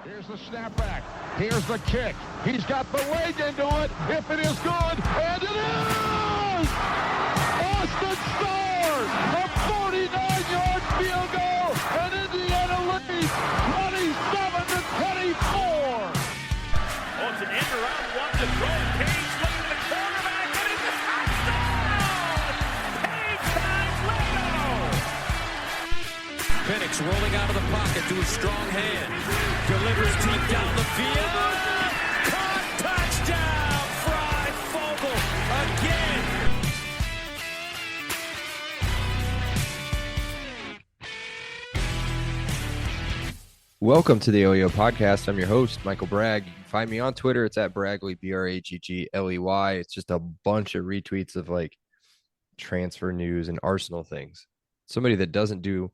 Here's the snapback. Here's the kick. He's got the leg into it. If it is good, and it is! Austin scores! A 49-yard field goal, and Indiana leads 27-24. Oh, it's an end around one to throw. Page looking at the quarterback, and it's a touchdown! Page finds Leno! Penix rolling out of the pocket to a strong hand. Delivers deep down the field. Caught, touchdown! Fry Fogel again. Welcome to the OEO podcast. I'm your host, Michael Bragg. You can find me on Twitter. It's at Braggley, Braggley. It's just a bunch of retweets of like transfer news and Arsenal things. Somebody that doesn't do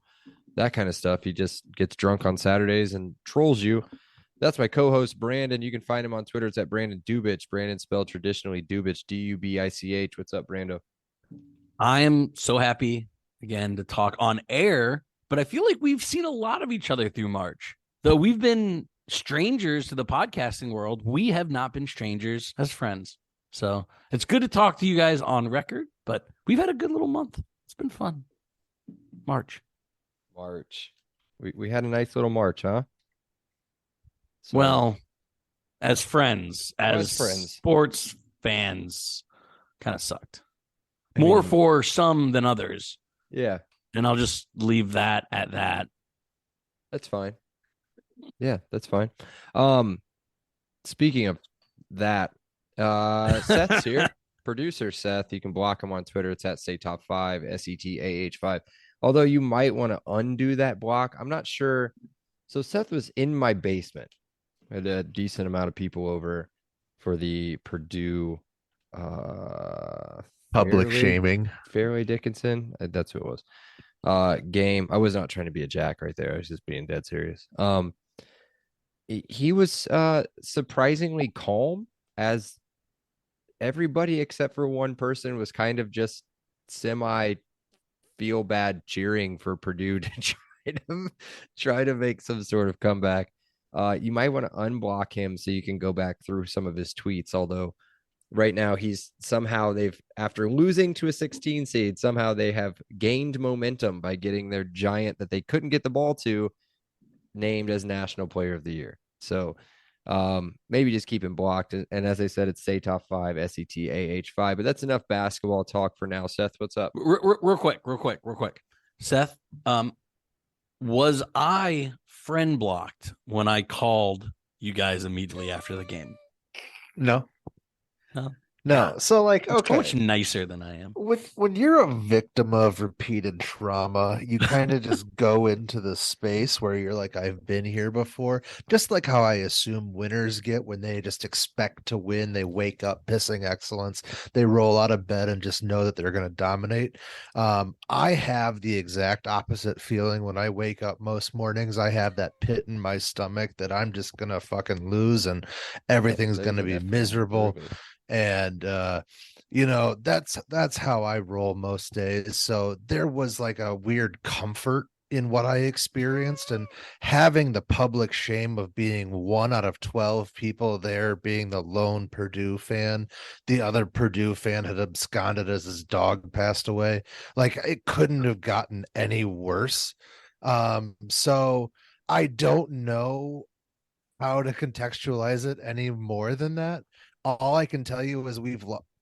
that kind of stuff, he just gets drunk on Saturdays and trolls you. That's my co-host, Brandon. You can find him on Twitter. It's at Brandon Dubich. Brandon spelled traditionally Dubich, Dubich. What's up, Brando? I am so happy again to talk on air, but I feel like we've seen a lot of each other through March. Though we've been strangers to the podcasting world, we have not been strangers as friends. So it's good to talk to you guys on record, but we've had a good little month. It's been fun. March. We had a nice little March, huh? So, well, as friends, as friends, sports fans, kind of sucked. More for some than others. Yeah. And I'll just leave that at that. That's fine. Yeah, that's fine. Speaking of that, Seth's here. Producer Seth. You can block him on Twitter. It's at SayTop5, SETAH5. Although you might want to undo that block. I'm not sure. So Seth was in my basement. I had a decent amount of people over for the Purdue public shaming. Fairleigh Dickinson. That's who it was. Game. I was not trying to be a jack right there. I was just being dead serious. He was surprisingly calm, as everybody except for one person was kind of just semi feel bad cheering for Purdue to try to make some sort of comeback. You might want to unblock him so you can go back through some of his tweets. Although right now after losing to a 16 seed, somehow they have gained momentum by getting their giant that they couldn't get the ball to named as National Player of the Year. So maybe just keep him blocked. And as I said, it's SayTop5, SETAH5. But that's enough basketball talk for now. Seth, what's up? Real quick. Seth, was I friend blocked when I called you guys immediately after the game? No. God, so like, okay, so much nicer than I am. When you're a victim of repeated trauma, you kind of just go into the space where you're like, I've been here before. Just like how I assume winners get when they just expect to win. They wake up pissing excellence. They roll out of bed and just know that they're going to dominate. I have the exact opposite feeling when I wake up most mornings. I have that pit in my stomach that I'm just going to fucking lose and everything's going to be miserable. And that's how I roll most days. So there was like a weird comfort in what I experienced, and having the public shame of being 1 out of 12 people there, being the lone Purdue fan. The other Purdue fan had absconded as his dog passed away. Like, it couldn't have gotten any worse. So I don't know how to contextualize it any more than that. All I can tell you is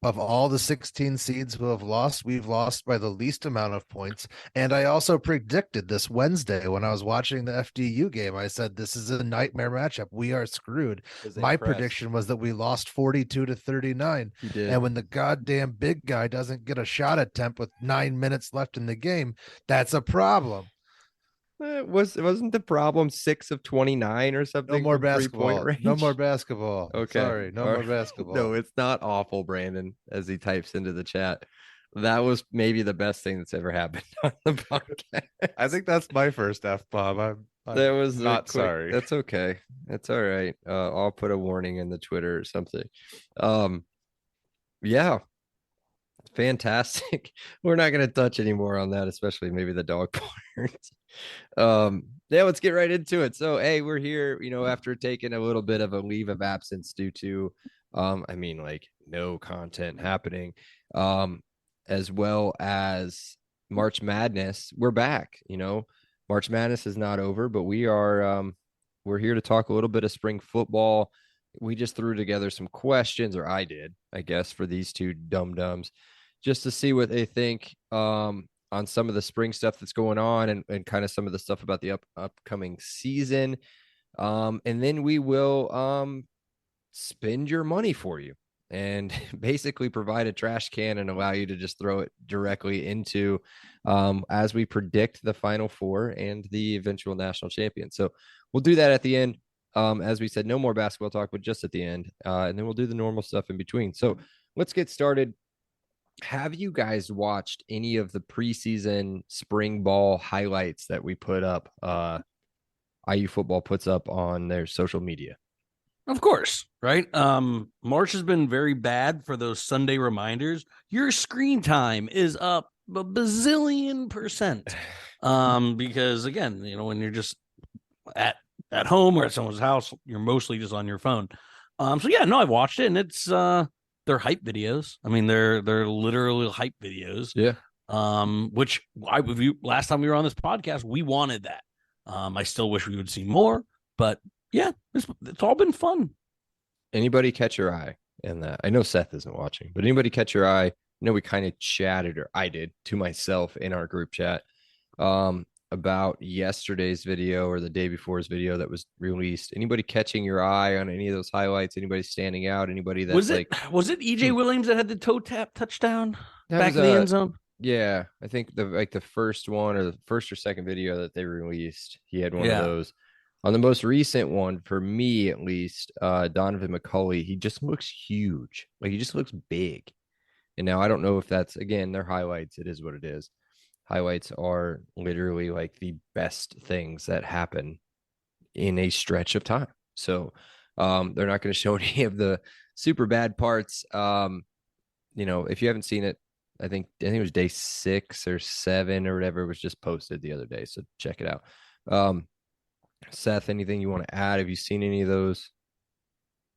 of all the 16 seeds who have lost, we've lost by the least amount of points. And I also predicted this Wednesday when I was watching the FDU game. I said, this is a nightmare matchup. We are screwed. My prediction was that we lost 42-39. And when the goddamn big guy doesn't get a shot attempt with 9 minutes left in the game, that's a problem. Wasn't the problem 6 of 29 or something? No more basketball. No more basketball. Okay. Sorry. No more basketball. No, it's not awful, Brandon, as he types into the chat. That was maybe the best thing that's ever happened on the podcast. I think that's my first F-bomb. That was not sorry. That's okay. That's all right. I'll put a warning in the Twitter or something. Yeah. Fantastic. We're not going to touch anymore on that, especially maybe the dog part. Yeah, let's get right into it. So, hey, we're here, after taking a little bit of a leave of absence due to, no content happening, as well as March Madness. We're back. March Madness is not over, but we're here to talk a little bit of spring football. We just threw together some questions, or I did, I guess, for these two dum-dums, just to see what they think. On some of the spring stuff that's going on and kind of some of the stuff about the upcoming season. And then we will spend your money for you and basically provide a trash can and allow you to just throw it directly into as we predict the Final Four and the eventual national champion. So we'll do that at the end. As we said, no more basketball talk, but just at the end. And then we'll do the normal stuff in between. So let's get started. Have you guys watched any of the preseason spring ball highlights that we put up? IU football puts up on their social media. Of course, right? March has been very bad for those Sunday reminders. Your screen time is up a bazillion %. Because again, when you're just at home or at someone's house, you're mostly just on your phone. So yeah, no, I've watched it, and it's they're hype videos. I mean, they're literally hype videos. Yeah. Which last time we were on this podcast, we wanted that. I still wish we would see more, but yeah, it's all been fun. Anybody catch your eye in that? I know Seth isn't watching, but anybody catch your eye? We kind of chatted, or I did, to myself in our group chat about yesterday's video or the day before's video that was released. Anybody catching your eye on any of those highlights? Anybody standing out? Anybody that's was it EJ Williams that had the toe tap touchdown back in the end zone? Yeah, I think the first one or the first or second video that they released, he had one of those. On the most recent one, for me at least, Donovan McCulley, he just looks huge. Like, he just looks big. And now I don't know if that's, again, they're highlights. It is what it is. Highlights are literally like the best things that happen in a stretch of time. So they're not going to show any of the super bad parts. If you haven't seen it, I think it was day 6 or 7 or whatever. It was just posted the other day. So check it out. Seth, anything you want to add? Have you seen any of those?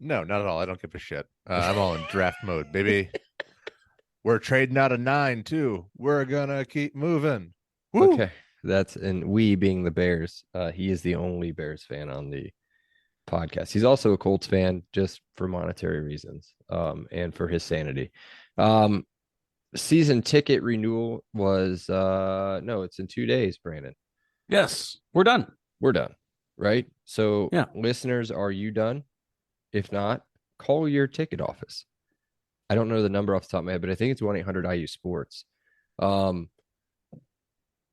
No, not at all. I don't give a shit. I'm all in draft mode, baby. We're trading out a 9 too. We're gonna keep moving. Woo! Okay, and we being the Bears. He is the only Bears fan on the podcast. He's also a Colts fan, just for monetary reasons, and for his sanity. Season ticket renewal was it's in 2 days, Brandon. Yes, we're done. We're done, right? So, yeah. Listeners, are you done? If not, call your ticket office. I don't know the number off the top of my head, but I think it's 1-800-IU Sports.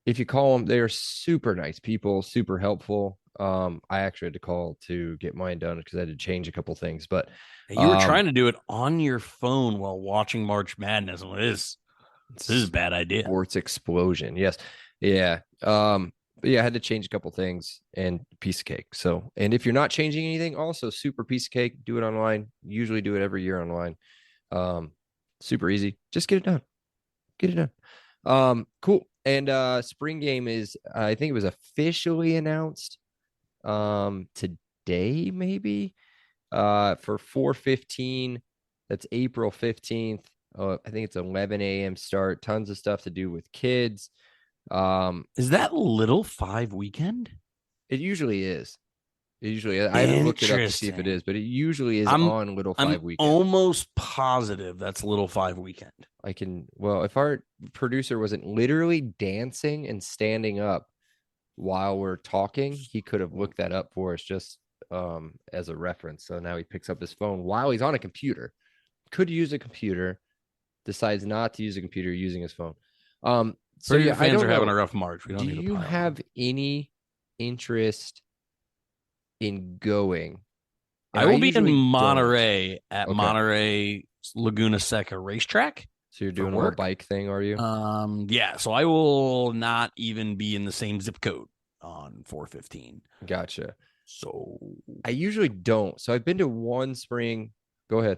If you call them, they are super nice people, super helpful. I actually had to call to get mine done because I had to change a couple things. But you were trying to do it on your phone while watching March Madness. This is a bad idea. Sports explosion. Yes. Yeah. But yeah, I had to change a couple things and piece of cake. So, and if you're not changing anything, also super piece of cake, do it online. Usually do it every year online. Super easy. Just get it done. Cool. And spring game is, I think it was officially announced today, maybe, for 4/15. That's April 15th. I think it's 11 a.m. start. Tons of stuff to do with kids. Is that Little 5 weekend? It usually is. I haven't looked it up to see if it is, but it usually is on Little 5 weekend. Almost positive that's Little 5 weekend. If our producer wasn't literally dancing and standing up while we're talking, he could have looked that up for us just as a reference. So now he picks up his phone while he's on a computer. Could use a computer, decides not to use a computer, using his phone. So your fans are having a rough March. Do you have any interest in going? I will be in Monterey at Monterey Laguna Seca racetrack. So you're doing a little bike thing, are you? Yeah. So I will not even be in the same zip code on 4/15. Gotcha. So I usually don't. So I've been to one spring. Go ahead.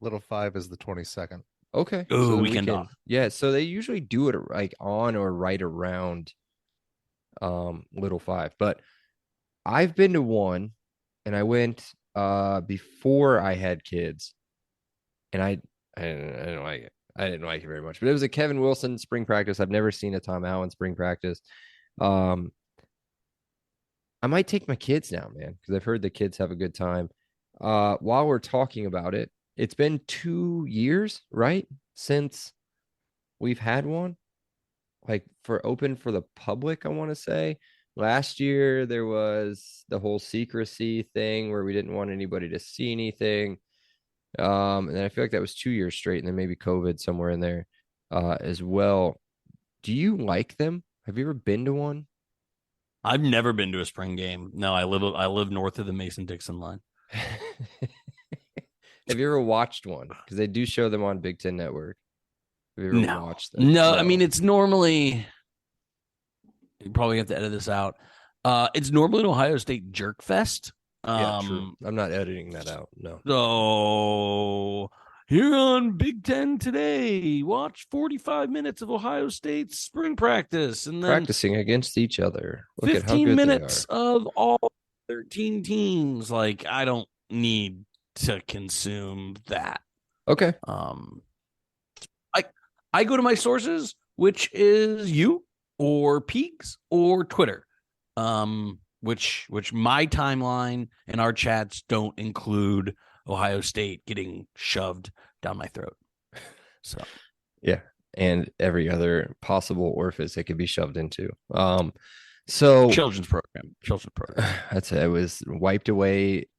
Little 5 is the 22nd. Okay. Oh, so weekend off. Yeah. So they usually do it like on or right around Little 5. But I've been to one, and I went before I had kids, and I didn't like it. I didn't like it very much. But it was a Kevin Wilson spring practice. I've never seen a Tom Allen spring practice. Um, I might take my kids now, man, because I've heard the kids have a good time. While we're talking about it, it's been 2 years, right, since we've had one, like for open for the public, I want to say. Last year there was the whole secrecy thing where we didn't want anybody to see anything. And then I feel like that was 2 years straight, and then maybe COVID somewhere in there as well. Do you like them? Have you ever been to one? I've never been to a spring game. No, I live north of the Mason-Dixon line. Have you ever watched one? Because they do show them on Big Ten Network. Have you ever No, watched them? no. I mean, it's normally, you probably have to edit this out. It's normally an Ohio State jerk fest. Yeah, true. I'm not editing that out. No. So here on Big Ten today, watch 45 minutes of Ohio State's spring practice, and then Practicing against each other. Look at how 15 good minutes they are. of all 13 teams. Like, I don't need to consume that. Okay. I go to my sources, which is you or Peaks or Twitter. Which my timeline and our chats don't include Ohio State getting shoved down my throat. So Yeah. And every other possible orifice it could be shoved into. So children's program. that's it. It was wiped away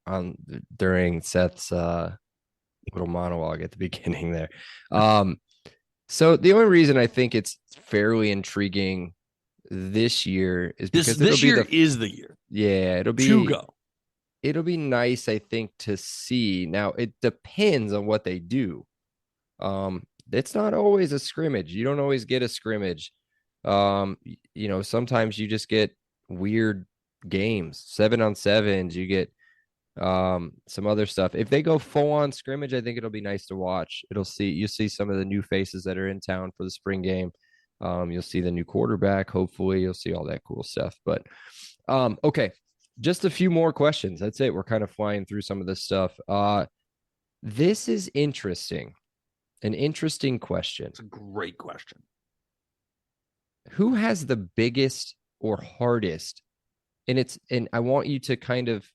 during Seth's little monologue at the beginning there. So the only reason I think it's fairly intriguing this year is because this year is the year. Yeah, it'll be to go. It'll be nice, I think, to see. Now it depends on what they do. It's not always a scrimmage. You don't always get a scrimmage. Sometimes you just get weird games, 7-on-7s. You get some other stuff. If they go full on scrimmage, I think it'll be nice to watch. You'll see some of the new faces that are in town for the spring game. You'll see the new quarterback. Hopefully you'll see all that cool stuff. But okay, just a few more questions. That's it. We're kind of flying through some of this stuff. This is interesting. An interesting question. It's a great question. Who has the biggest or hardest? And I want you to kind of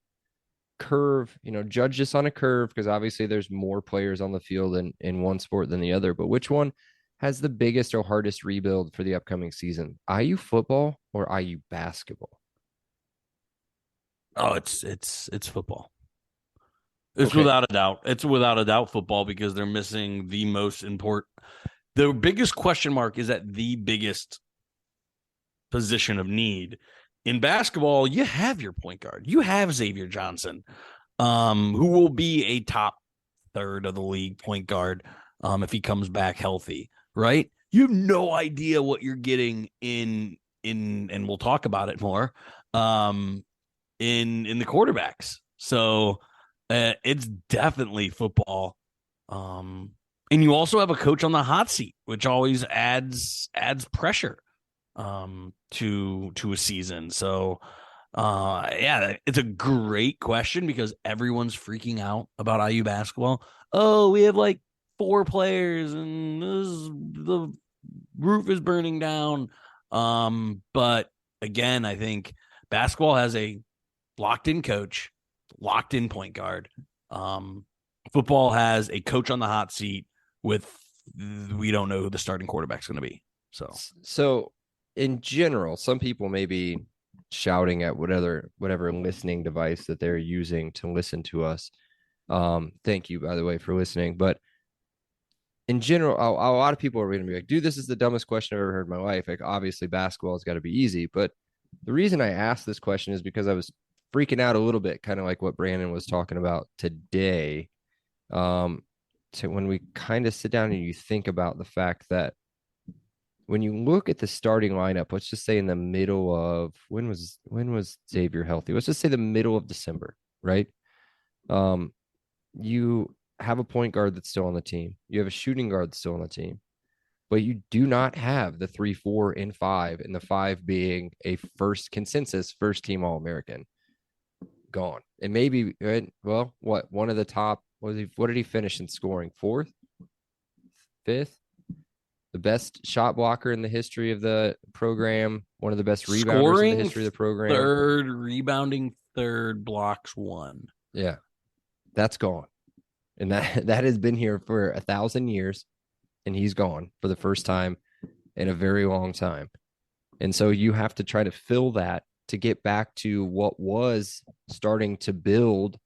judge this on a curve, because obviously there's more players on the field in one sport than the other. But which one has the biggest or hardest rebuild for the upcoming season? IU football or IU basketball? Oh, it's football. It's Okay. without a doubt. It's without a doubt football, because they're missing the most important. The biggest question mark is at the biggest position of need. In basketball, you have your point guard. You have Xavier Johnson, who will be a top third of the league point guard if he comes back healthy, right? You have no idea what you're getting in and we'll talk about it more, in the quarterbacks. So it's definitely football. And you also have a coach on the hot seat, which always adds pressure to a season. So it's a great question, because everyone's freaking out about IU basketball. Oh, we have like 4 players and the roof is burning down. But again, I think basketball has a locked in coach, locked in point guard. Football has a coach on the hot seat with, we don't know who the starting quarterback's going to be. So in general, some people may be shouting at whatever listening device that they're using to listen to us. Thank you, by the way, for listening. But in general, a lot of people are going to be like, dude, this is the dumbest question I've ever heard in my life. Like, obviously basketball has got to be easy. But the reason I asked this question is because I was freaking out a little bit, kind of like what Brandon was talking about today. To when we kind of sit down and you think about the fact that when you look at the starting lineup, let's just say in the middle of when was Xavier healthy? Let's just say the middle of December, right? You have a point guard that's still on the team. You have a shooting guard that's still on the team, but you do not have the 3, 4, and 5, and the 5 being a first team All-American. gone. And maybe, well, one of the top, what did he finish in scoring? Fourth, fifth, the best shot blocker in the history of the program, one of the best rebounders in the history of the program. Third, rebounding third, blocks one. Yeah, that's gone. And that has been here for 1,000 years, and he's gone for the first time in a very long time. And so you have to try to fill that to get back to what was starting to build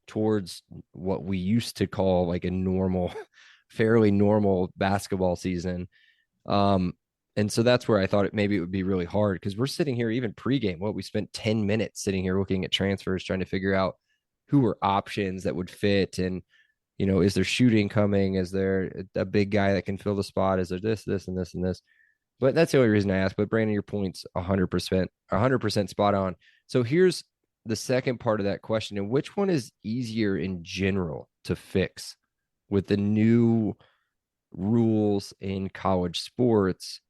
towards what we used to call like a normal, fairly normal basketball season. And so that's where I thought maybe it would be really hard, because we're sitting here even pregame. We spent 10 minutes sitting here looking at transfers, trying to figure out who were options that would fit. And, is there shooting coming? Is there a big guy that can fill the spot? Is there this, and this, and this? But that's the only reason I asked. But Brandon, your point's 100% spot on. So here's the second part of that question. And which one is easier in general to fix with the new rules in college sports?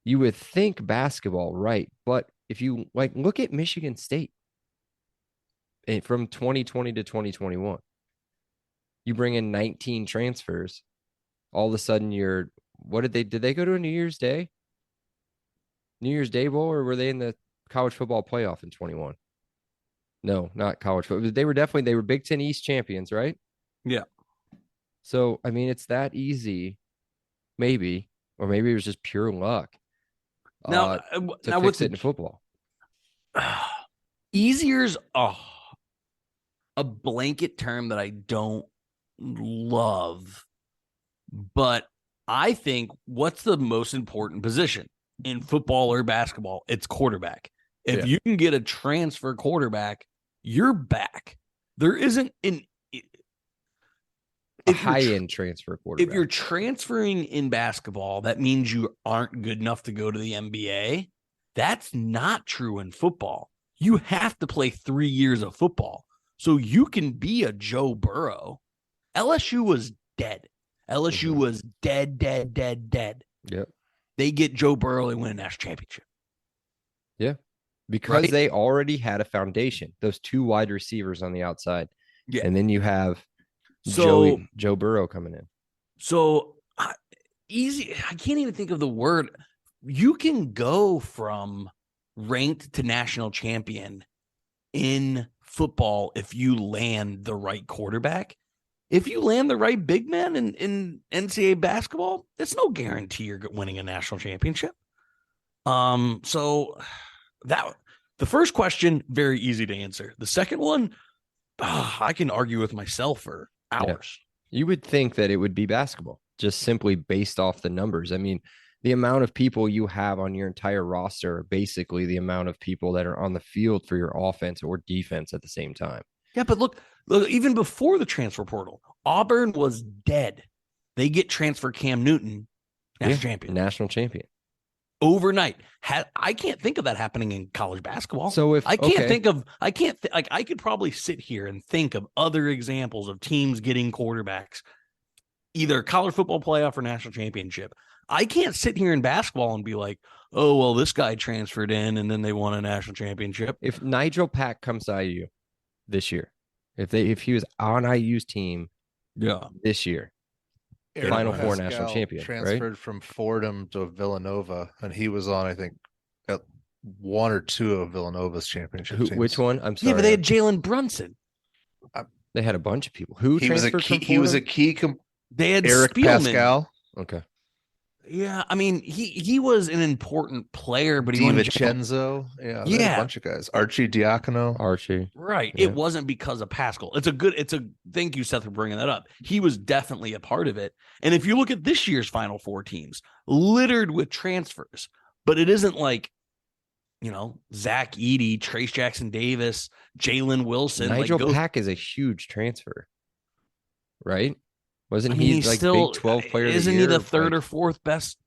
You would think basketball, right? But if you look at Michigan State from 2020 to 2021, you bring in 19 transfers. All of a sudden did they go to a New Year's Day Bowl, or were they in the college football playoff in 21? No, not college football. They were Big Ten East champions, right? Yeah. So, I mean, it's that easy, maybe, or maybe it was just pure luck. Now fix it in football. Easier's a blanket term that I don't love, but I think what's the most important position in football or basketball? It's quarterback. If you can get a transfer quarterback, you're back. There isn't a high-end transfer quarterback. If you're transferring in basketball, that means you aren't good enough to go to the NBA. That's not true in football. You have to play 3 years of football so you can be a Joe Burrow. LSU was dead. LSU was dead. Yep. They get Joe Burrow, they win a national championship. Yeah. Because they already had a foundation, those two wide receivers on the outside. Yeah. And then you have Joe Burrow coming in. So easy. I can't even think of the word. You can go from ranked to national champion in football if you land the right quarterback. If you land the right big man in NCAA basketball, it's no guarantee you're winning a national championship. So that the first question, very easy to answer. The second one, I can argue with myself for hours. Yeah. You would think that it would be basketball, just simply based off the numbers. I mean, the amount of people you have on your entire roster are basically the amount of people that are on the field for your offense or defense at the same time. Yeah, but look, even before the transfer portal, Auburn was dead. They get transfer Cam Newton, national champion. Overnight. I can't think of that happening in college basketball. So I could probably sit here and think of other examples of teams getting quarterbacks, either college football playoff or national championship. I can't sit here in basketball and be like, oh, well, this guy transferred in and then they won a national championship. If Nigel Pack comes to IU this year, if he was on IU's team this year, Final Four national champion, transferred from Fordham to Villanova, and he was on, I think, one or two of Villanova's championship teams. Which one? I'm sorry. Yeah, but they had Jalen Brunson. They had a bunch of people. Who transferred from Fordham? He was a key. They had Eric Spielman. Pascal. Okay. Yeah, I mean, he was an important player, but he DiVincenzo. Yeah, a bunch of guys. Archie Diacono. Right. Yeah. It wasn't because of Pascal. Thank you, Seth, for bringing that up. He was definitely a part of it. And if you look at this year's Final Four teams, littered with transfers, but it isn't like, Zach Edey, Trace Jackson Davis, Jalen Wilson. Nigel Pack is a huge transfer, right? Wasn't he like still, Big 12 player of the year? Isn't he the third or fourth best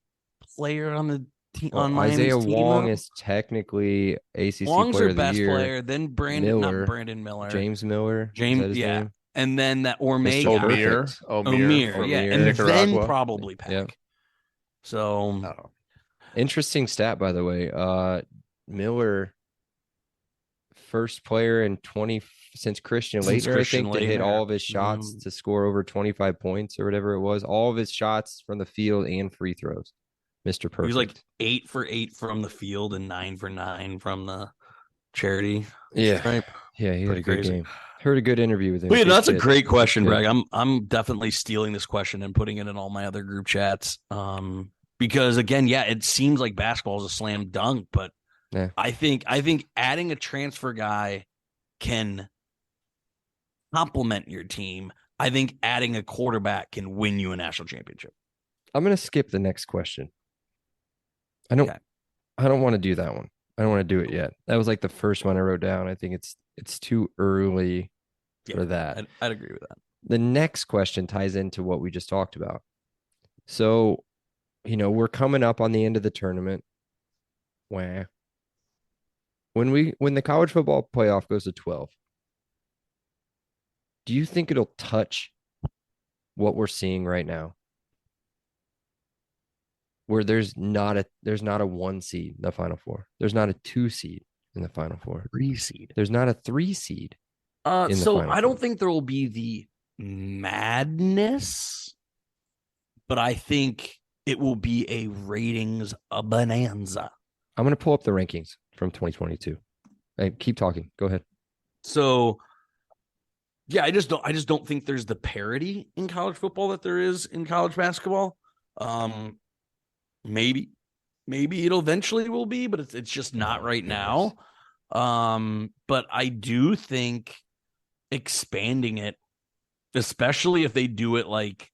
player on the team? Well, Isaiah Wong is technically ACC Wong's player their of the best year. player, then not Brandon Miller. James Miller. Name? And then that Omega. Omir. Yeah. And then probably Pack. Yeah. So interesting stat, by the way. Miller first player in 20 since Christian Since Laettner, Christian I think, to hit Laettner. all of his shots to score over 25 points or whatever it was. All of his shots from the field and free throws. Mr. Perfect. He was like 8 for 8 from the field and 9 for 9 from the charity. Yeah. Stripe. Yeah, he had Pretty a good crazy. game. Heard a good interview with him. But yeah, Good that's a kid. great question, Good Greg. kid. I'm definitely stealing this question and putting it in all my other group chats. Because again, yeah, it seems like basketball is a slam dunk, but Yeah. I think adding a transfer guy can complement your team. I think adding a quarterback can win you a national championship. I'm gonna skip the next question. I don't want to do that one. I don't want to do it yet. That was like the first one I wrote down. I think it's too early for that. I'd agree with that. The next question ties into what we just talked about. So, we're coming up on the end of the tournament. When the college football playoff goes to 12, do you think it'll touch what we're seeing right now? Where there's not a 1 seed in the Final Four. There's not a 2 seed in the Final Four. 3 seed. There's not a 3 seed. So I don't think there will be the madness, but I think it will be a ratings bonanza. I'm going to pull up the rankings from 2022. Hey, keep talking. Go ahead. So, yeah, I just don't think there's the parity in college football that there is in college basketball. Maybe it'll eventually will be, but it's just not right now. But I do think expanding it, especially if they do it like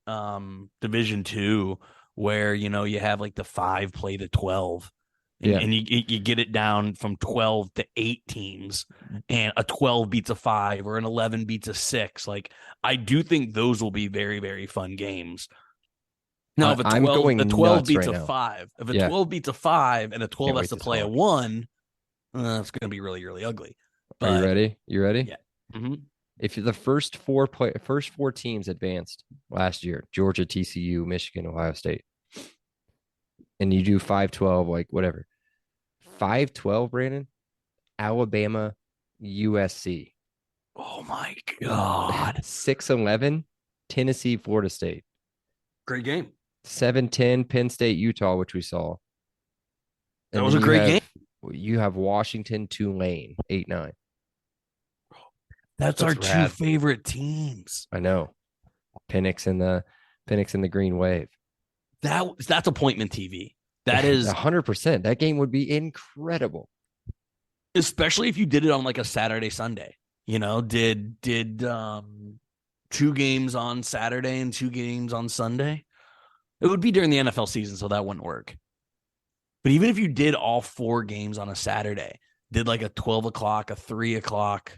Division II, where you have like the 5 play the 12, and you get it down from 12 to 8 teams, and a 12 beats a 5 or an 11 beats a 6. Like, I do think those will be very, very fun games. Now, if a 12 beats a 5, if a 12 beats a 5 and a 12 has to play a 1, it's going to be really, really ugly. But, are you ready? You ready? Yeah. Mm-hmm. If the first four teams advanced last year, Georgia, TCU, Michigan, Ohio State, and you do 5-12, like whatever, 5-12, Brandon, Alabama, USC. Oh my God. 6-11, Tennessee, Florida State. Great game. 7-10, Penn State, Utah, which we saw. That was a great game. You have Washington, Tulane, 8-9. That's our rad. 2 favorite teams. I know. Penix and the Green Wave. That's appointment TV. That is 100%. That game would be incredible. Especially if you did it on like a Saturday, Sunday. Did 2 games on Saturday and 2 games on Sunday. It would be during the NFL season, so that wouldn't work. But even if you did all 4 games on a Saturday, did like a 12 o'clock, a 3 o'clock,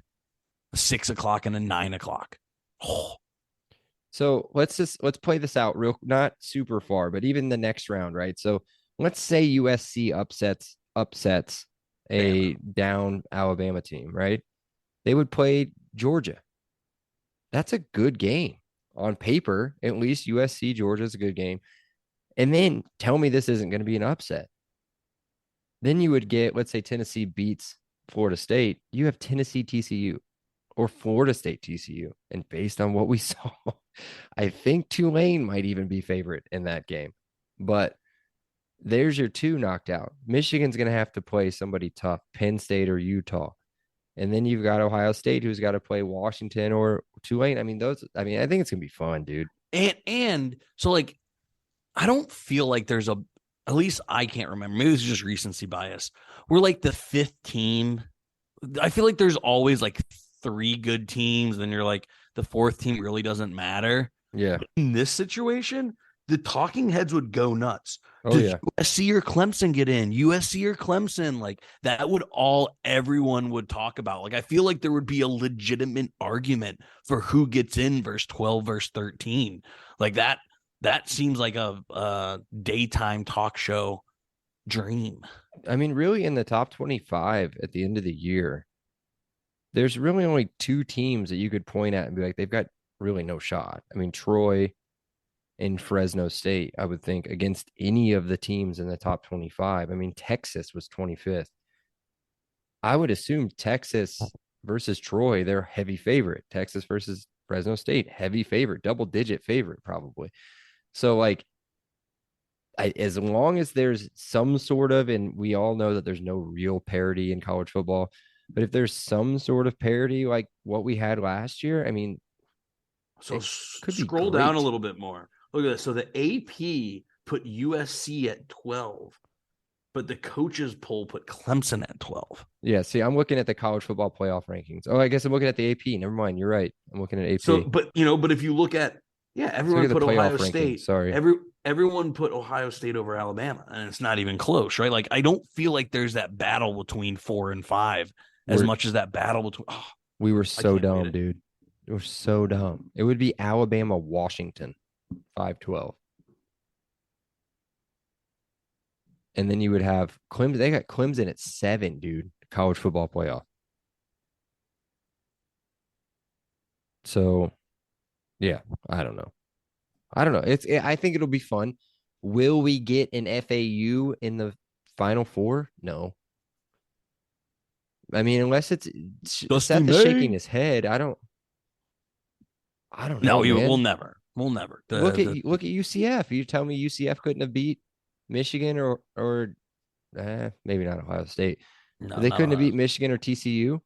a 6 o'clock, and a 9 o'clock. Oh. So let's play this out real, not super far, but even the next round, right? So let's say USC upsets a down Alabama team, right? They would play Georgia. That's a good game. On paper, at least USC, Georgia is a good game. And then tell me this isn't going to be an upset. Then you would get, let's say Tennessee beats Florida State. You have Tennessee TCU or Florida State TCU. And based on what we saw, I think Tulane might even be favorite in that game. But there's your 2 knocked out. Michigan's going to have to play somebody tough, Penn State or Utah. And then you've got Ohio State, who's got to play Washington or Tulane. I think it's going to be fun, dude. And so, like, I don't feel like there's at least I can't remember. Maybe this is just recency bias. We're like the 5th team. I feel like there's always like 3 good teams. Then you're like, the 4th team really doesn't matter. Yeah. But in this situation, the talking heads would go nuts. Oh, yeah. USC or Clemson get in? USC or Clemson? Like, that would everyone would talk about. Like, I feel like there would be a legitimate argument for who gets in versus 12 versus 13. Like, that seems like a daytime talk show dream. I mean, really, in the top 25 at the end of the year, there's really only 2 teams that you could point at and be like, they've got really no shot. I mean, Troy and Fresno State, I would think, against any of the teams in the top 25. I mean, Texas was 25th. I would assume Texas versus Troy, they're heavy favorite. Texas versus Fresno State, heavy favorite, double-digit favorite probably. So like, as long as there's some sort of, and we all know that there's no real parity in college football, but if there's some sort of parity like what we had last year, I mean, So it could be scroll down a great. little bit more. Look at this. So the AP put USC at 12, but the coaches poll put Clemson at 12. Yeah, see, I'm looking at the college football playoff rankings. Oh, I guess I'm looking at the AP. Never mind, you're right. I'm looking at AP. So, but if you look at, everyone the put playoff Ohio rankings, State. sorry. Everyone put Ohio State over Alabama, and it's not even close, right? Like, I don't feel like there's that battle between 4 and 5 as much as that battle between. Oh, we were so dumb, dude. We were so dumb. It would be Alabama, Washington, 5-12. And then you would have Clemson. They got Clemson at 7, dude. College football playoff. So, yeah, I don't know. I think it'll be fun. Will we get an FAU in the Final Four? No. I mean, unless it's Seth is shaking his head. I don't know. No, man. we'll never. Look at UCF. You tell me UCF couldn't have beat Michigan or maybe not Ohio State. No, they couldn't have beat Michigan or TCU.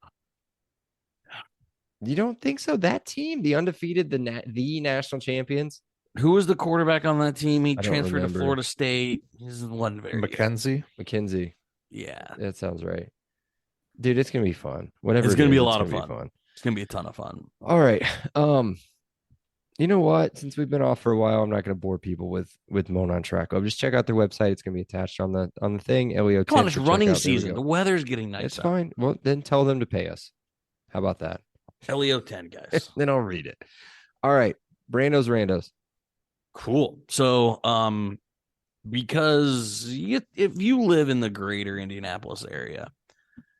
You don't think so? That team, the undefeated, the national champions. Who was the quarterback on that team? He transferred to remember. Florida State. He's one very McKenzie. Yeah, that sounds right. Dude, it's gonna be fun. Whatever. It's gonna be a lot of fun. It's gonna be a ton of fun. All right. You know what? Since we've been off for a while, I'm not gonna bore people with Monon Track. Just check out their website. It's gonna be attached on the thing. Elio. Come on, it's running season. The weather's getting nice. It's fine. Well, then tell them to pay us. How about that? Elio 10, guys. Then I'll read it. All right. Brando's Randos. Cool. So, because if you live in the greater Indianapolis area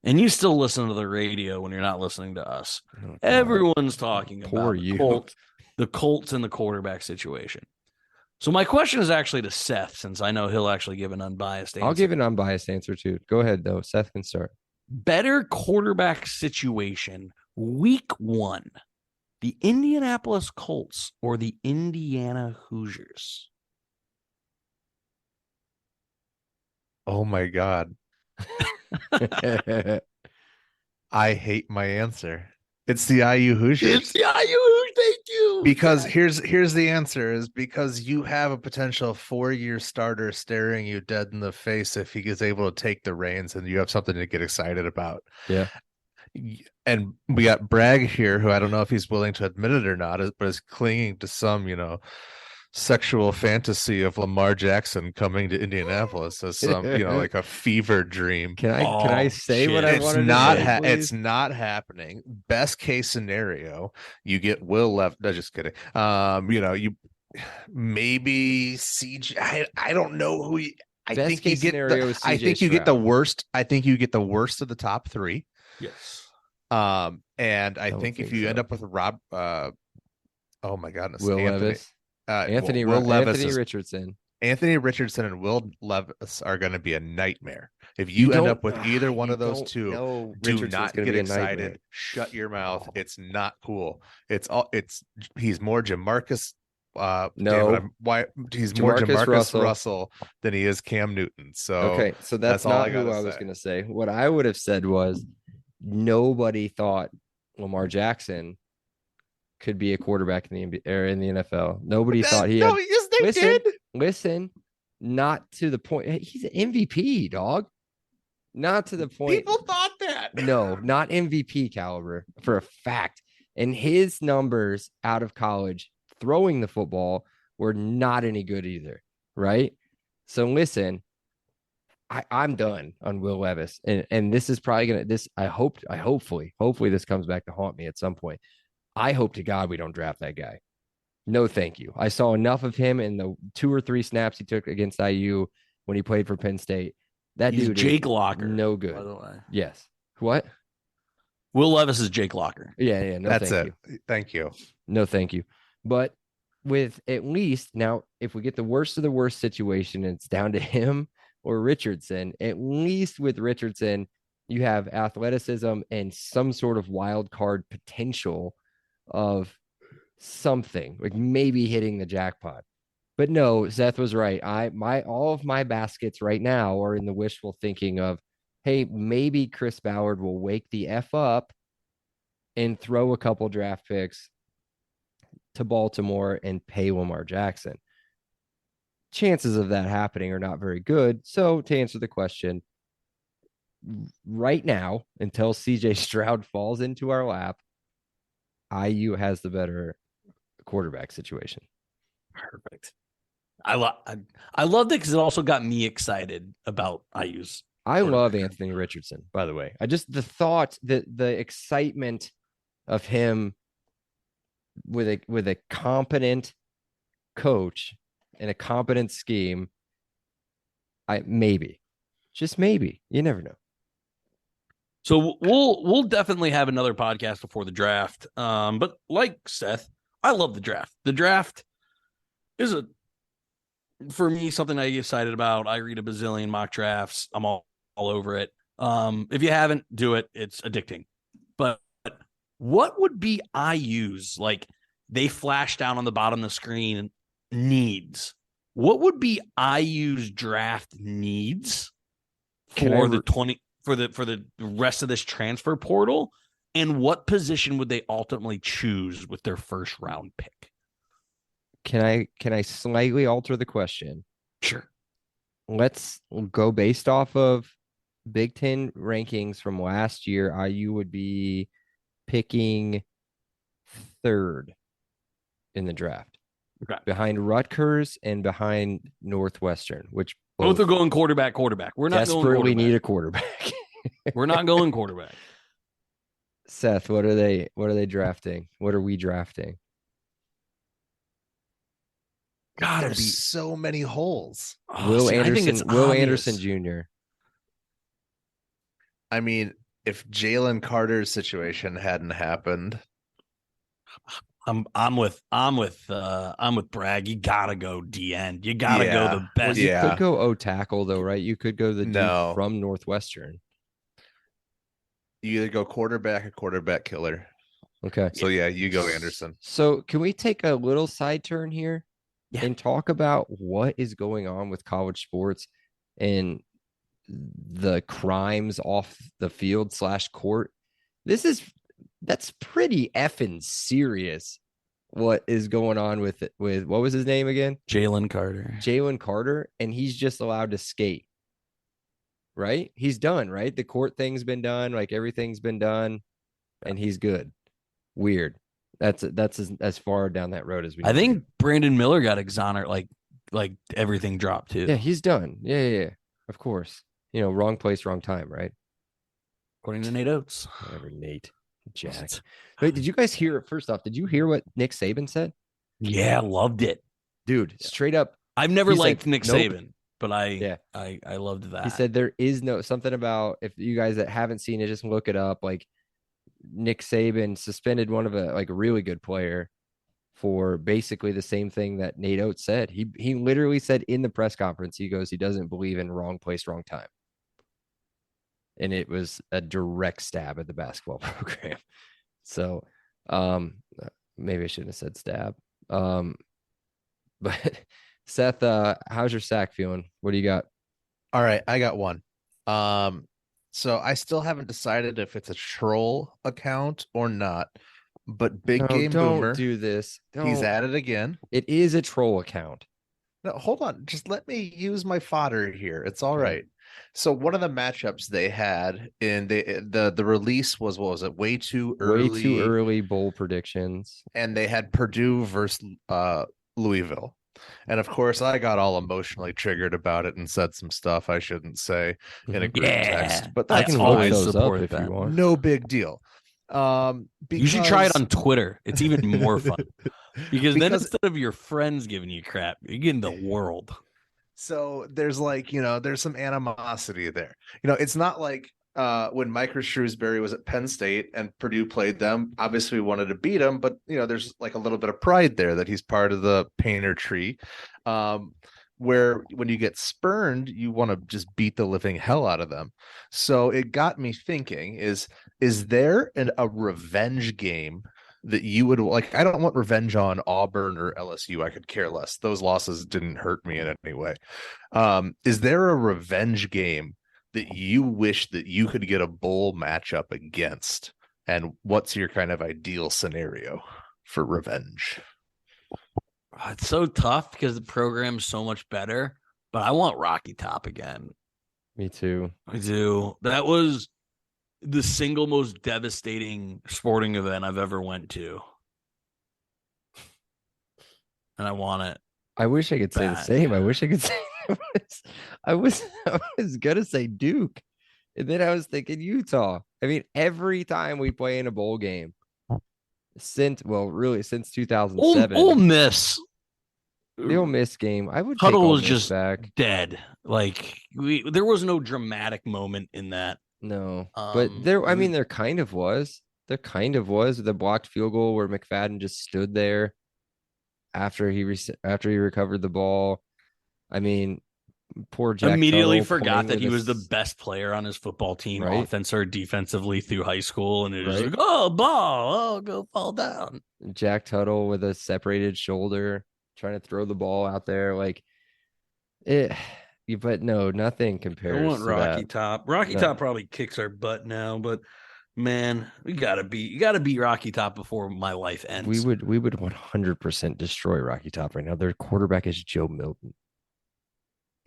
and you still listen to the radio when you're not listening to us, everyone's talking about the Colts and the quarterback situation. So my question is actually to Seth, since I know he'll actually give an unbiased answer. I'll give an unbiased answer too. Go ahead, though. Seth can start. Better quarterback situation week 1, the Indianapolis Colts or the Indiana Hoosiers? Oh my God. I hate my answer. It's the IU Hoosiers. It's the IU Hoosiers. Thank you. Because here's the answer is because you have a potential 4-year starter staring you dead in the face if he is able to take the reins, and you have something to get excited about. Yeah. And we got Bragg here, who I don't know if he's willing to admit it or not, but is clinging to some, sexual fantasy of Lamar Jackson coming to Indianapolis as some, like a fever dream. Can I say what I wanted to say? It's not happening. Best case scenario, you get Will Levis. No, just kidding. You maybe CJ. I don't know who. I think you get the worst. I think you get the worst of the top 3. Yes. And I think if you end up with Rob, oh my goodness, Will Levis. Anthony Richardson. Anthony Richardson and Will Levis are going to be a nightmare. If you end up with either one of those two, do not get excited. Shut your mouth. It's not cool. He's more Jamarcus. He's more Jamarcus Russell than he is Cam Newton. So okay, so that's not who I was going to say. What I would have said was nobody thought Lamar Jackson could be a quarterback in the NFL. Nobody thought he had. Yes, they did. Listen, not to the point. He's an MVP, dog. Not to the point. People thought that. No, not MVP caliber for a fact. And his numbers out of college throwing the football were not any good either, right? So listen, I'm done on Will Levis, and this is probably gonna. Hopefully this comes back to haunt me at some point. I hope to God we don't draft that guy. No, thank you. I saw enough of him in the 2 or 3 snaps he took against IU when he played for Penn State. He's dude Jake Locker. No good. By the way. Yes. What? Will Levis is Jake Locker. Yeah. No, that's thank it. You. Thank you. No, thank you. But with at least now, if we get the worst of the worst situation, and it's down to him or Richardson, at least with Richardson, you have athleticism and some sort of wild card potential of something, like maybe hitting the jackpot. But no, Seth was right. All of my baskets right now are in the wishful thinking of, hey, maybe Chris Ballard will wake the F up and throw a couple draft picks to Baltimore and pay Lamar Jackson. Chances of that happening are not very good. So to answer the question, right now, until CJ Stroud falls into our lap, IU has the better quarterback situation. Perfect. I loved it because it also got me excited about IU's. I love Anthony Richardson, by the way. I just, the thought that the excitement of him with a competent coach and a competent scheme, just maybe, you never know. So we'll definitely have another podcast before the draft. But like Seth, I love the draft. The draft is for me something I get excited about. I read a bazillion mock drafts. I'm all over it. If you haven't, do it. It's addicting. But what would be IU's, like, they flash down on the bottom of the screen, needs? What would be IU's draft needs for the rest of this transfer portal? And what position would they ultimately choose with their first round pick? Can I slightly alter the question? Sure. Let's go based off of Big Ten rankings from last year. IU would be picking third in the draft, Okay. behind Rutgers and behind Northwestern, which both are going quarterback. We're not desperately going need a quarterback. We're not going quarterback. Seth, what are they drafting? What are we drafting? God, there's so many holes. Will I think it's Anderson Jr. I mean, if Jalen Carter's situation hadn't happened, I'm with Bragg. You gotta go DN. You gotta go the best. Well, you could go O tackle though, right? You could go the dude from Northwestern. You either go quarterback or quarterback killer. Okay. So yeah, you go Anderson. So can we take a little side turn here and talk about what is going on with college sports and the crimes off the field / court? That's pretty effing serious. What is going on with what was his name again? Jalen Carter. And he's just allowed to skate. Right? He's done, right? The court thing's been done, like everything's been done, and he's good. Weird. That's as far down that road as we. I think Brandon Miller got exonerated, like everything dropped too. Yeah, he's done. Yeah. Of course. Wrong place, wrong time, right? According to Nate Oates. Whatever, Nate. Jack. Wait, did you guys hear it? First off, did you hear what Nick Saban said? Yeah, loved it. Dude, straight up. I've never liked Nick nope. Saban, but I loved that. He said there is something about, if you guys that haven't seen it, just look it up. Like, Nick Saban suspended one of a really good player for basically the same thing that Nate Oates said. He literally said in the press conference, he goes, he doesn't believe in wrong place, wrong time. And it was a direct stab at the basketball program. So maybe I shouldn't have said stab. But Seth, how's your sack feeling? What do you got? All right, I got one. So I still haven't decided if it's a troll account or not. But Big Game Boomer, don't do this. He's at it again. It is a troll account. No, hold on. Just let me use my fodder here. It's all right. So one of the matchups they had in the release was, what was it? Way too early bowl predictions. And they had Purdue versus Louisville. And of course, I got all emotionally triggered about it and said some stuff I shouldn't say in a group text. But I that's can always look those up support if that. you want. No big deal. You should try it on Twitter. It's even more fun because then instead of your friends giving you crap, you're getting the world. So there's there's some animosity there. It's not like when Micah Shrewsbury was at Penn State and Purdue played them. Obviously, we wanted to beat him, but there's like a little bit of pride there that he's part of the Painter tree. where when you get spurned, you want to just beat the living hell out of them. So it got me thinking, is there a revenge game that you would like? I don't want revenge on Auburn or LSU. I could care less. Those losses didn't hurt me in any way. Is there a revenge game that you wish that you could get a bowl matchup against? And what's your kind of ideal scenario for revenge? It's so tough because the program's so much better, but I want Rocky Top again. Me too. I do. That was the single most devastating sporting event I've ever went to. And I want it. I wish I could say the same. I wish I could say I was gonna say Duke. And then I was thinking Utah. I mean, every time we play in a bowl game since 2007. Ole Miss. The Ole Miss game. I would Huddle take Ole was Miss just back. dead. Like there was no dramatic moment in that. No. But there kind of was. There kind of was the blocked field goal where McFadden just stood there after he recovered the ball. I mean, poor Jack immediately Tuttle forgot that playing he with was the best player on his football team, Right. offense or defensively through high school, and it was Right. like, oh, ball, oh, go fall down. Jack Tuttle with a separated shoulder trying to throw the ball out there like it. But no, nothing compares. I want to Rocky that. Top. Rocky No. Top probably kicks our butt now, but man, you gotta beat Rocky Top before my life ends. We would 100% destroy Rocky Top right now. Their quarterback is Joe Milton.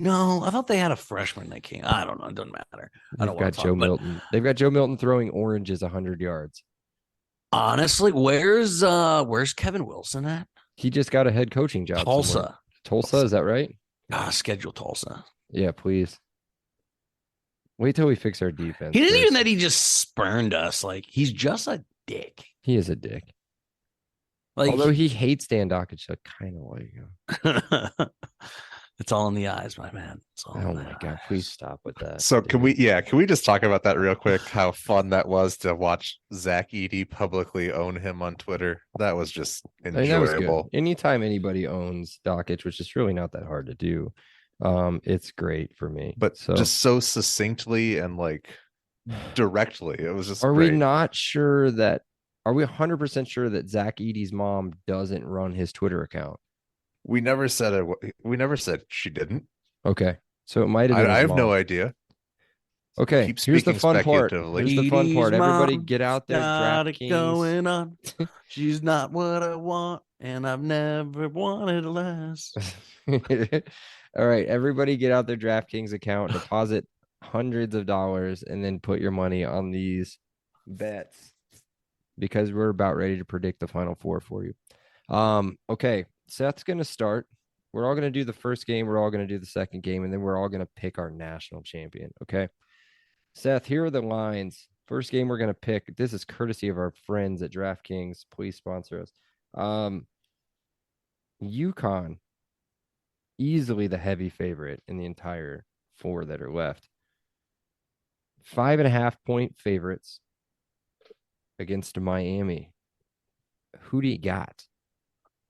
No, I thought they had a freshman that came. I don't know. It doesn't matter. I don't want to Joe Milton. They've got Joe Milton throwing oranges 100 yards. Honestly, where's Kevin Wilson at? He just got a head coaching job. Tulsa. Tulsa, is that right? Schedule Tulsa. Yeah, please. Wait till we fix our defense. He didn't Chris. even that he just spurned us. Like he's just a dick. He is a dick. Like Although he hates Dan Dockich, so kind of like him. It's all in the eyes, my man. It's all Oh in the my god, eyes. please stop with that. So dude. can we just talk about that real quick? How fun that was to watch Zach Edey publicly own him on Twitter. That was just I mean, that was good. enjoyable. Anytime anybody owns Dockich, which is really not that hard to do, it's great for me. But so just so succinctly and like directly, it was just. are great. we not sure that? Are we 100% sure that Zach Edey's mom doesn't run his Twitter account? We never said it. We never said she didn't. Okay, so it might have been. I his have no mom. idea. Okay, Keep here's the speaking fun part. speculatively. Here's the fun part. Edie's Everybody mom get out there. got it DraftKings. going on. She's not what I want, and I've never wanted less. All right, everybody get out their DraftKings account, deposit hundreds of dollars, and then put your money on these bets because we're about ready to predict the Final Four for you. Okay, Seth's going to start. We're all going to do the first game. We're all going to do the second game, and then we're all going to pick our national champion. Okay, Seth, here are the lines. First game we're going to pick. This is courtesy of our friends at DraftKings. Please sponsor us. UConn, easily the heavy favorite in the entire four that are left. 5.5-point favorites against Miami. Who do you got?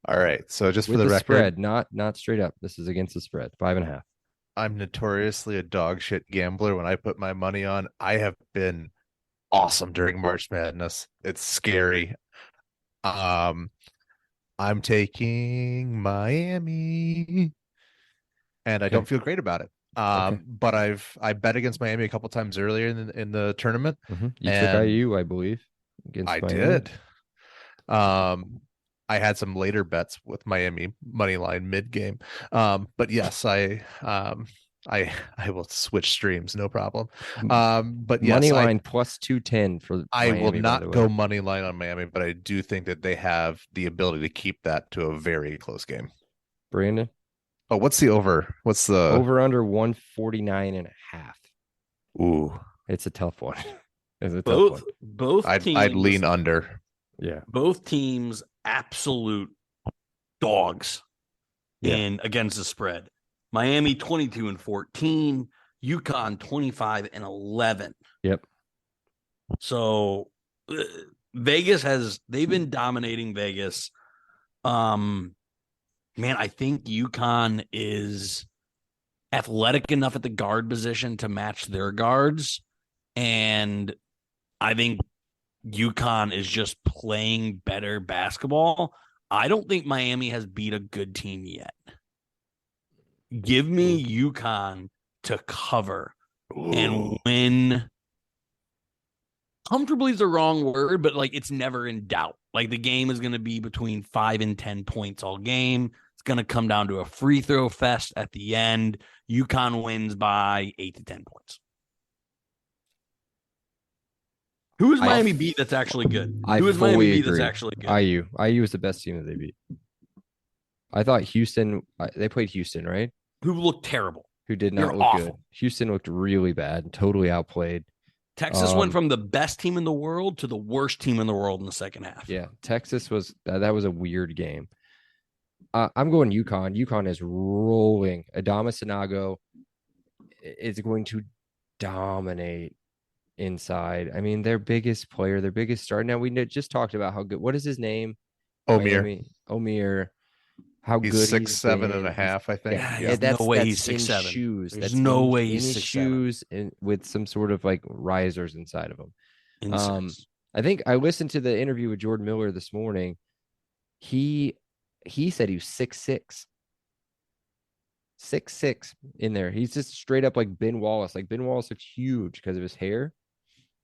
All right. So just With for the record, spread, not straight up. This is against the spread. 5.5. I'm notoriously a dog shit gambler. When I put my money on, I have been awesome during March Madness. It's scary. I'm taking Miami, and I don't feel great about it. But I bet against Miami a couple times earlier in the tournament. You took IU, I believe. Against I Miami. did. I had some later bets with Miami money line mid game. But yes, I will switch streams, no problem. But yes, money line plus 210 for I Miami, will by not the go way. money line on Miami, but I do think that they have the ability to keep that to a very close game. Brandon, Oh, what's the over? What's the over under 149.5. Ooh, It's a tough one. It's a tough one. Both teams. I'd lean under. Yeah. Both teams absolute dogs in against the spread. Miami 22-14, UConn 25-11. Yep. So Vegas they've been dominating Vegas. Man, I think UConn is athletic enough at the guard position to match their guards. And I think UConn is just playing better basketball. I don't think Miami has beat a good team yet. Give me UConn to cover and win. Comfortably is the wrong word, but like it's never in doubt. Like the game is going to be between 5 and 10 points all game. It's going to come down to a free throw fest at the end. UConn wins by 8 to 10 points. Who is Miami beat that's actually good? Who is Miami beat that's actually good? IU is the best team that they beat. I thought Houston, they played Houston, right? Who looked terrible. Who did not look good. Houston looked really bad, totally outplayed. Texas went from the best team in the world to the worst team in the world in the second half. Yeah, Texas was that was a weird game. I'm going UConn. UConn is rolling. Adama Sanago is going to dominate inside. I mean, their biggest player, their biggest star. Now we just talked about how good. What is his name? Omir. How he's good 6'7" and a half, I think. Yeah. That's no way he's 6'7". Shoes. There's no way he's in shoes and with some sort of like risers inside of them. I think I listened to the interview with Jordan Miller this morning. He said he was 6'6". 6'6" in there. He's just straight up like Ben Wallace. Like Ben Wallace looks huge because of his hair,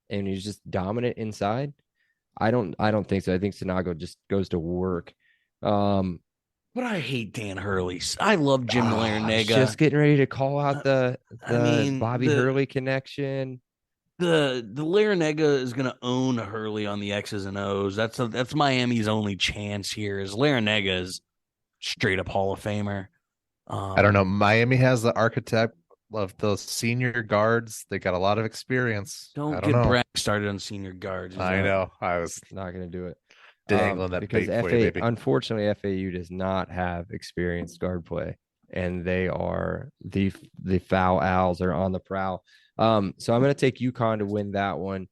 and he's just dominant inside. I don't think so. I think Sanago just goes to work. But I hate Dan Hurley. I love Jim Larinaga. Just getting ready to call out the Bobby Hurley connection. The Larinaga is going to own Hurley on the X's and O's. That's Miami's only chance here. Is Larinaga is straight up Hall of Famer. I don't know. Miami has the archetype of those senior guards. They got a lot of experience. Don't get Brad started on senior guards. I know. I was not going to do it. Dangling that because bait for you, baby. Unfortunately, FAU does not have experienced guard play, and they are the foul owls are on the prowl. So I'm going to take UConn to win that one.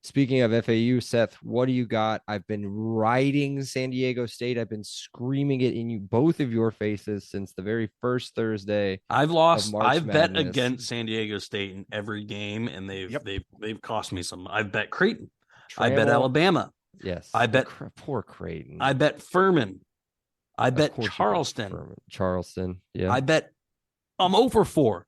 Speaking of FAU, Seth, what do you got? I've been riding San Diego State. I've been screaming it in both of your faces since the very first Thursday. I've lost. I've bet against San Diego State in every game, and they've cost me some. I've bet Creighton. I bet Alabama. Yes. I bet poor Creighton. I bet Furman. I bet Charleston. Charleston. Yeah. I bet I'm 0 for 4.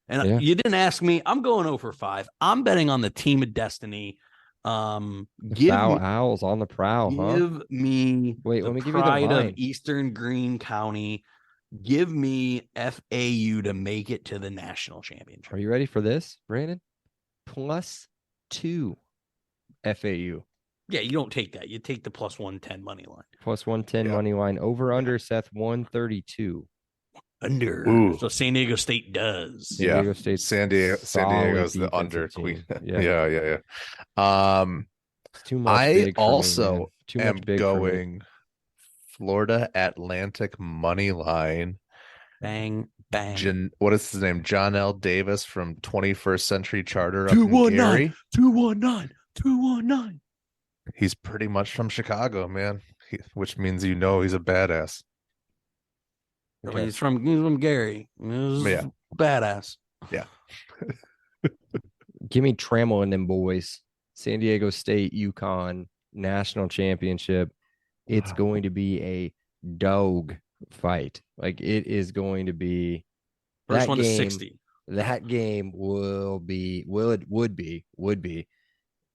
And you didn't ask me. I'm going 0 for 5. I'm betting on the team of destiny. Owls on the prowl. Give me let me give you the line of Eastern Greene County. Give me FAU to make it to the national championship. Are you ready for this, Brandon? +2 FAU. Yeah, you don't take that. You take the +110 money line. +110 money line. Over under, Seth, 132. Under. Ooh. So San Diego State does. San Diego State. San Diego's the under queen. Yeah. It's too much. I also am going Florida Atlantic money line. Bang, bang. What is his name? John L. Davis from 21st Century Charter up in Gary. 219. He's pretty much from Chicago, man. Which means he's a badass. Okay. He's from Gary. Badass. Yeah. Give me Trammell and them boys. San Diego State, UConn, national championship. It's going to be a dog fight. Like it is going to be. First one to 60. That game would be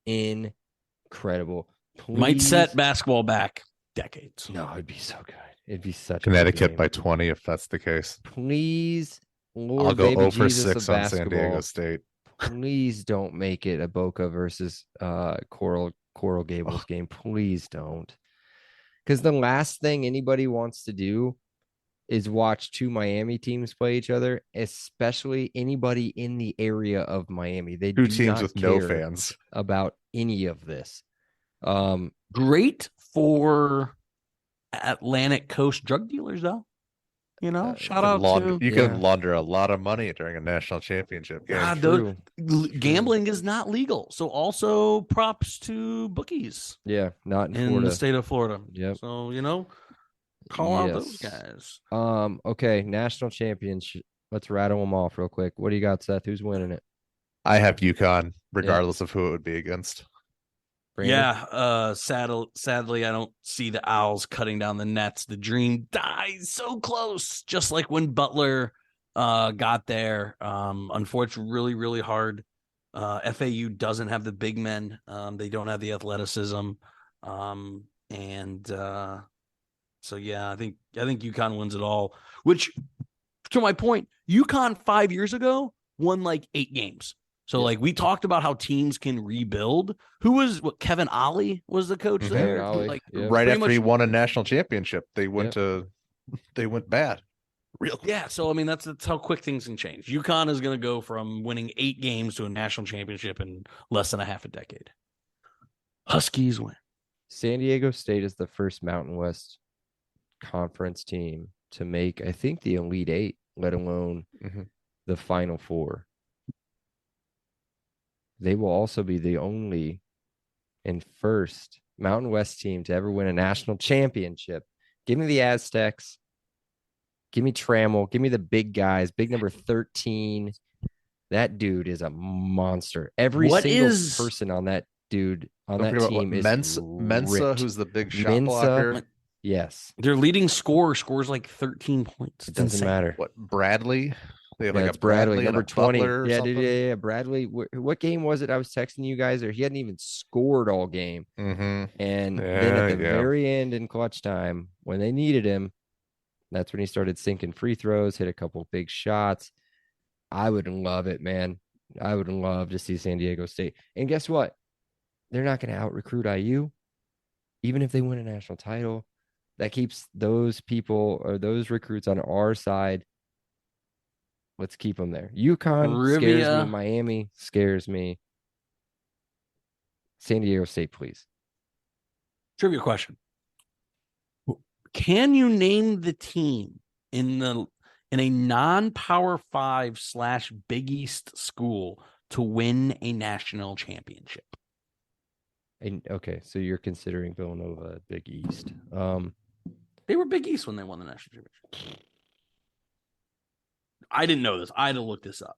incredible. Please. Might set basketball back decades. No, it'd be so good. It'd be such Connecticut by 20 if that's the case. Please, Lord, I'll go baby 0 for Jesus 6 on San Diego State. Please don't make it a Boca versus Coral Gables game. Please don't. Because the last thing anybody wants to do is watch two Miami teams play each other, especially anybody in the area of Miami. They two do teams not with no care fans about any of this. Great for Atlantic Coast drug dealers, though. Shout out to you can launder a lot of money during a national championship game. Gambling is not legal, so also props to bookies. Yeah, not in Florida. The state of Florida. Yep. So Call out those Yes. guys. Okay, national championship. Let's rattle them off real quick. What do you got, Seth? Who's winning it? I have UConn, regardless of who it would be against. Brandon? Yeah, sadly, I don't see the Owls cutting down the nets. The dream dies so close, just like when Butler got there. Unfortunately, really, really hard. FAU doesn't have the big men. They don't have the athleticism. So yeah, I think UConn wins it all. Which, to my point, UConn 5 years ago won like 8 games. So like we talked about how teams can rebuild. Kevin Ollie was the coach there. Ollie, Like Right after he won a national championship, they went bad. Real. Yeah, so I mean that's how quick things can change. UConn is going to go from winning 8 games to a national championship in less than a half a decade. Huskies win. San Diego State is the first Mountain West Conference team to make, I think, the Elite Eight, let alone the Final Four. They will also be the only and first Mountain West team to ever win a national championship. Give me the Aztecs. Give me Trammell. Give me the big guys. Big number 13. That dude is a monster. Every single person on that dude on that team is Mensa, ripped. who's the big shot blocker. Yes. Their leading scorer scores like 13 points. It doesn't matter. What, Bradley? They have It's Bradley, number 20. Yeah, yeah. Bradley. What game was it? I was texting you guys, or he hadn't even scored all game. And then at the very end in clutch time, when they needed him, that's when he started sinking free throws, hit a couple big shots. I would love it, man. I would love to see San Diego State. And guess what? They're not going to out-recruit IU. Even if they win a national title, that keeps those people or those recruits on our side. Let's keep them there. UConn scares me. Miami scares me. San Diego State, please. Trivia question. Can you name the team in a non-Power 5 / Big East school to win a national championship? Okay, so you're considering Villanova Big East. They were Big East when they won the national championship. I didn't know this. I had to look this up.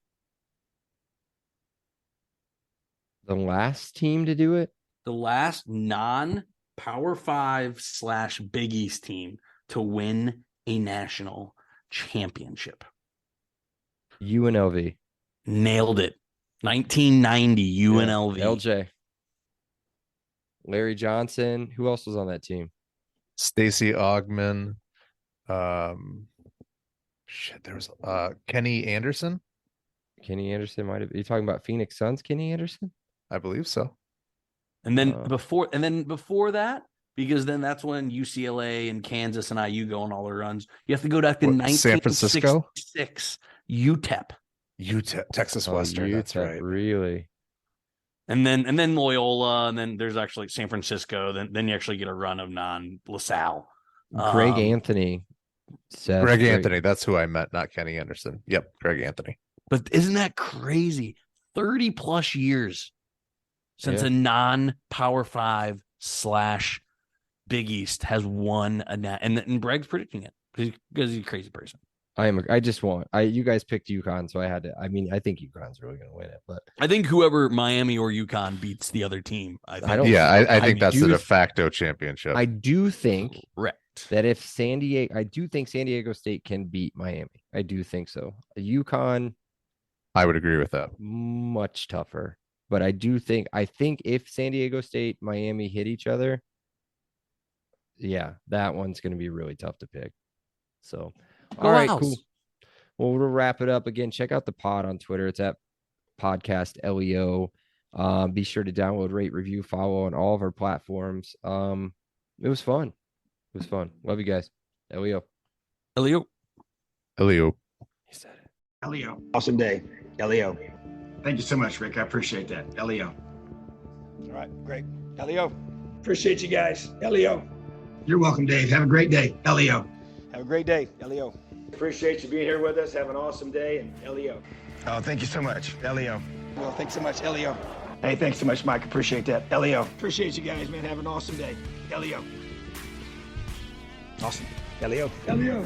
The last team to do it? The last non-Power 5 / Big East team to win a national championship. UNLV. Nailed it. 1990 UNLV. LJ. Larry Johnson. Who else was on that team? Stacey Augman. There was Kenny Anderson. Kenny Anderson might have. Are you talking about Phoenix Suns? Kenny Anderson? I believe so. And then before that, because then that's when UCLA and Kansas and IU go on all their runs. You have to go back to 1966. UTEP, Texas Western. That's right. Really. And then Loyola, and then there's actually San Francisco. Then you actually get a run of non-LaSalle. Greg Anthony. Greg Anthony. That's who I meant, not Kenny Anderson. Yep, Greg Anthony. But isn't that crazy? 30 plus years since a non-Power 5 / Big East has won and Breg's predicting it because he's a crazy person. You guys picked UConn, so I had to. I mean, I think UConn's really going to win it, but I think whoever Miami or UConn beats the other team. I think that's the de facto championship. I do think correct that if San Diego State can beat Miami. I do think so. UConn, I would agree with that. Much tougher, but I think if San Diego State, Miami hit each other, that one's going to be really tough to pick. So. All right, cool. Well, we'll wrap it up again. Check out the pod on Twitter. It's at Podcast LEO. Be sure to download, rate, review, follow on all of our platforms. It was fun. Love you guys. LEO. LEO. He said it. LEO. Awesome day. LEO. Thank you so much, Rick. I appreciate that. LEO. All right, great. LEO. Appreciate you guys. LEO. You're welcome, Dave. Have a great day. LEO. Have a great day, LEO. Appreciate you being here with us. Have an awesome day, and LEO. Oh, thank you so much, LEO. Well, thanks so much, LEO. Hey, thanks so much, Mike. Appreciate that, LEO. Appreciate you guys, man. Have an awesome day, LEO. Awesome. Elio. Elio.